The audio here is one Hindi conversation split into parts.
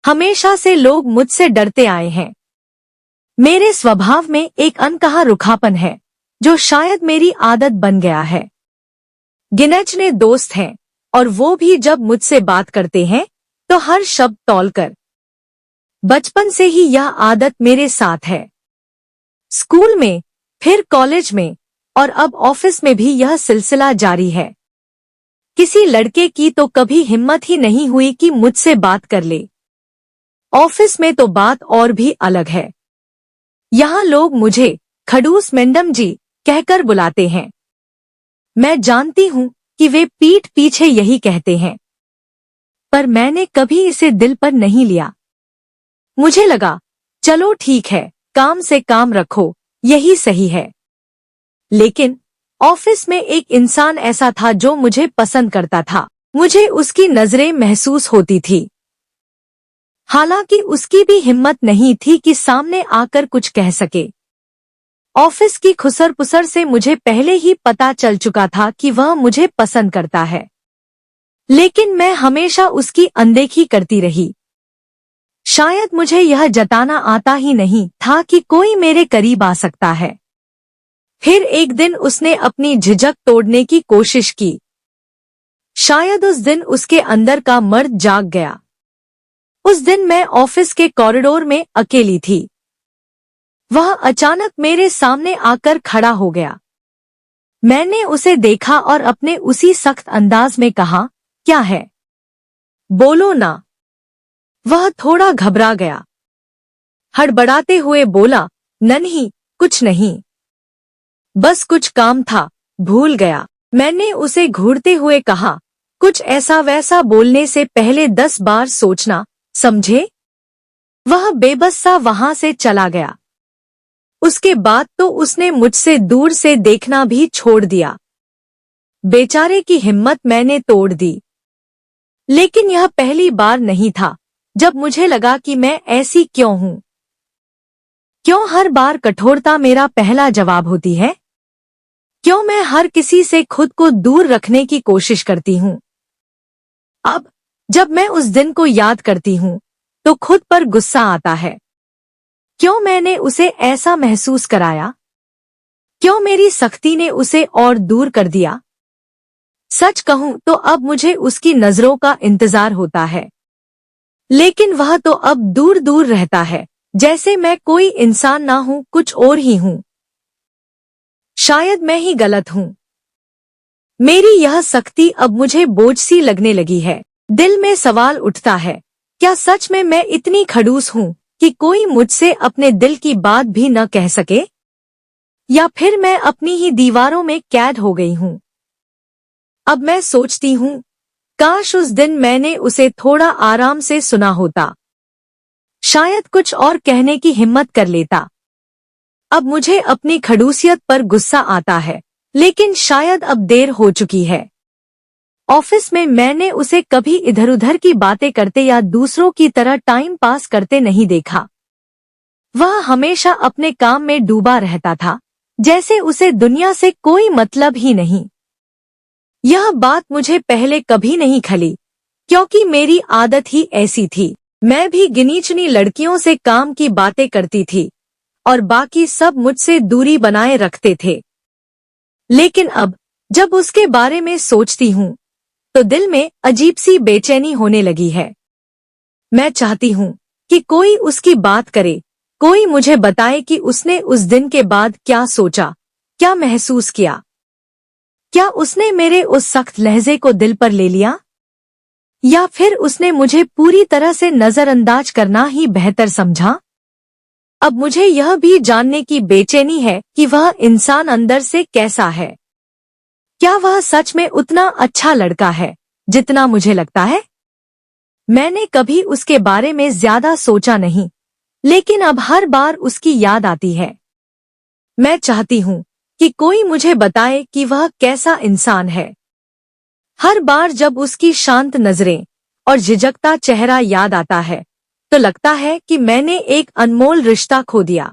हमेशा से लोग मुझसे डरते आए हैं। मेरे स्वभाव में एक अनकहा रुखापन है जो शायद मेरी आदत बन गया है। गिनचने दोस्त हैं और वो भी जब मुझसे बात करते हैं तो हर शब्द तौलकर। बचपन से ही यह आदत मेरे साथ है। स्कूल में, फिर कॉलेज में और अब ऑफिस में भी यह सिलसिला जारी है। किसी लड़के की तो कभी हिम्मत ही नहीं हुई कि मुझसे बात कर ले। ऑफिस में तो बात और भी अलग है। यहाँ लोग मुझे खड़ूस मैडम जी कहकर बुलाते हैं। मैं जानती हूँ कि वे पीठ पीछे यही कहते हैं, पर मैंने कभी इसे दिल पर नहीं लिया। मुझे लगा चलो ठीक है, काम से काम रखो, यही सही है। लेकिन ऑफिस में एक इंसान ऐसा था जो मुझे पसंद करता था। मुझे उसकी नजरें महसूस होती थी। हालांकि उसकी भी हिम्मत नहीं थी कि सामने आकर कुछ कह सके। ऑफिस की खुसर पुसर से मुझे पहले ही पता चल चुका था कि वह मुझे पसंद करता है, लेकिन मैं हमेशा उसकी अनदेखी करती रही। शायद मुझे यह जताना आता ही नहीं था कि कोई मेरे करीब आ सकता है। फिर एक दिन उसने अपनी झिझक तोड़ने की कोशिश की। शायद उस दिन उसके अंदर का मर्द जाग गया। उस दिन मैं ऑफिस के कॉरिडोर में अकेली थी। वह अचानक मेरे सामने आकर खड़ा हो गया। मैंने उसे देखा और अपने उसी सख्त अंदाज में कहा, क्या है? बोलो ना। वह थोड़ा घबरा गया। हड़बड़ाते हुए बोला, नहीं, कुछ नहीं। बस कुछ काम था, भूल गया। मैंने उसे घूरते हुए कहा, कुछ ऐसा वैसा बोलने से पहले 10 बार सोचना, समझे? वह बेबस सा वहां से चला गया। उसके बाद तो उसने मुझसे दूर से देखना भी छोड़ दिया। बेचारे की हिम्मत मैंने तोड़ दी। लेकिन यह पहली बार नहीं था जब मुझे लगा कि मैं ऐसी क्यों हूँ। क्यों हर बार कठोरता मेरा पहला जवाब होती है? क्यों मैं हर किसी से खुद को दूर रखने की कोशिश करती हूँ? अब जब मैं उस दिन को याद करती हूँ तो खुद पर गुस्सा आता है। क्यों मैंने उसे ऐसा महसूस कराया? क्यों मेरी सख्ती ने उसे और दूर कर दिया? सच कहूं तो अब मुझे उसकी नजरों का इंतजार होता है, लेकिन वह तो अब दूर दूर रहता है, जैसे मैं कोई इंसान ना हूं, कुछ और ही हूं। शायद मैं ही गलत हूं। मेरी यह सख्ती अब मुझे बोझ सी लगने लगी है। दिल में सवाल उठता है, क्या सच में मैं इतनी खड़ूस हूं कि कोई मुझसे अपने दिल की बात भी न कह सके? या फिर मैं अपनी ही दीवारों में कैद हो गई हूं? अब मैं सोचती हूँ, काश उस दिन मैंने उसे थोड़ा आराम से सुना होता। शायद कुछ और कहने की हिम्मत कर लेता। अब मुझे अपनी खड़ूसियत पर गुस्सा आता है, लेकिन शायद अब देर हो चुकी है। ऑफिस में मैंने उसे कभी इधर उधर की बातें करते या दूसरों की तरह टाइम पास करते नहीं देखा। वह हमेशा अपने काम में डूबा रहता था, जैसे उसे दुनिया से कोई मतलब ही नहीं। यह बात मुझे पहले कभी नहीं खली, क्योंकि मेरी आदत ही ऐसी थी। मैं भी गिनी चुनी लड़कियों से काम की बातें करती थी और बाकी सब मुझसे दूरी बनाए रखते थे। लेकिन अब जब उसके बारे में सोचती हूँ तो दिल में अजीब सी बेचैनी होने लगी है। मैं चाहती हूँ कि कोई उसकी बात करे, कोई मुझे बताए कि उसने उस दिन के बाद क्या सोचा, क्या महसूस किया। क्या उसने मेरे उस सख्त लहजे को दिल पर ले लिया, या फिर उसने मुझे पूरी तरह से नजरअंदाज करना ही बेहतर समझा? अब मुझे यह भी जानने की बेचैनी है कि वह इंसान अंदर से कैसा है। क्या वह सच में उतना अच्छा लड़का है जितना मुझे लगता है? मैंने कभी उसके बारे में ज्यादा सोचा नहीं, लेकिन अब हर बार उसकी याद आती है। मैं चाहती हूँ कि कोई मुझे बताए कि वह कैसा इंसान है। हर बार जब उसकी शांत नजरें और झिझकता चेहरा याद आता है तो लगता है कि मैंने एक अनमोल रिश्ता खो दिया।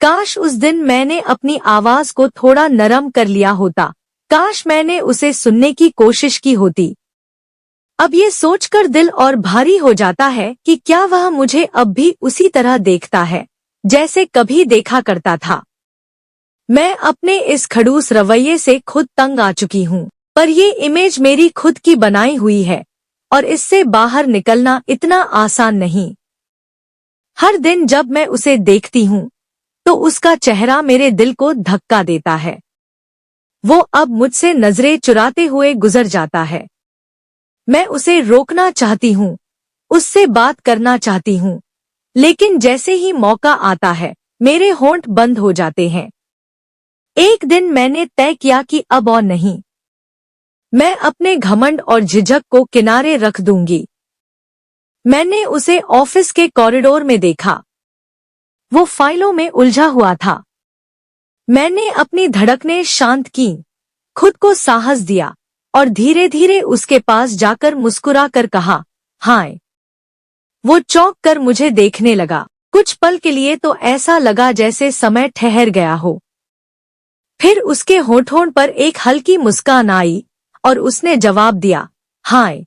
काश उस दिन मैंने अपनी आवाज को थोड़ा नरम कर लिया होता। काश मैंने उसे सुनने की कोशिश की होती। अब ये सोचकर दिल और भारी हो जाता है कि क्या वह मुझे अब भी उसी तरह देखता है जैसे कभी देखा करता था। मैं अपने इस खड़ूस रवैये से खुद तंग आ चुकी हूँ, पर ये इमेज मेरी खुद की बनाई हुई है और इससे बाहर निकलना इतना आसान नहीं। हर दिन जब मैं उसे देखती हूँ तो उसका चेहरा मेरे दिल को धक्का देता है। वो अब मुझसे नजरें चुराते हुए गुजर जाता है। मैं उसे रोकना चाहती हूँ, उससे बात करना चाहती हूँ, लेकिन जैसे ही मौका आता है मेरे होंठ बंद हो जाते हैं। एक दिन मैंने तय किया कि अब और नहीं, मैं अपने घमंड और झिझक को किनारे रख दूंगी। मैंने उसे ऑफिस के कॉरिडोर में देखा। वो फाइलों में उलझा हुआ था। मैंने अपनी धड़कनें शांत की, खुद को साहस दिया और धीरे धीरे उसके पास जाकर मुस्कुरा कर कहा, हाय। वो चौंक कर मुझे देखने लगा। कुछ पल के लिए तो ऐसा लगा जैसे समय ठहर गया हो। फिर उसके होठों पर एक हल्की मुस्कान आई और उसने जवाब दिया, हाय।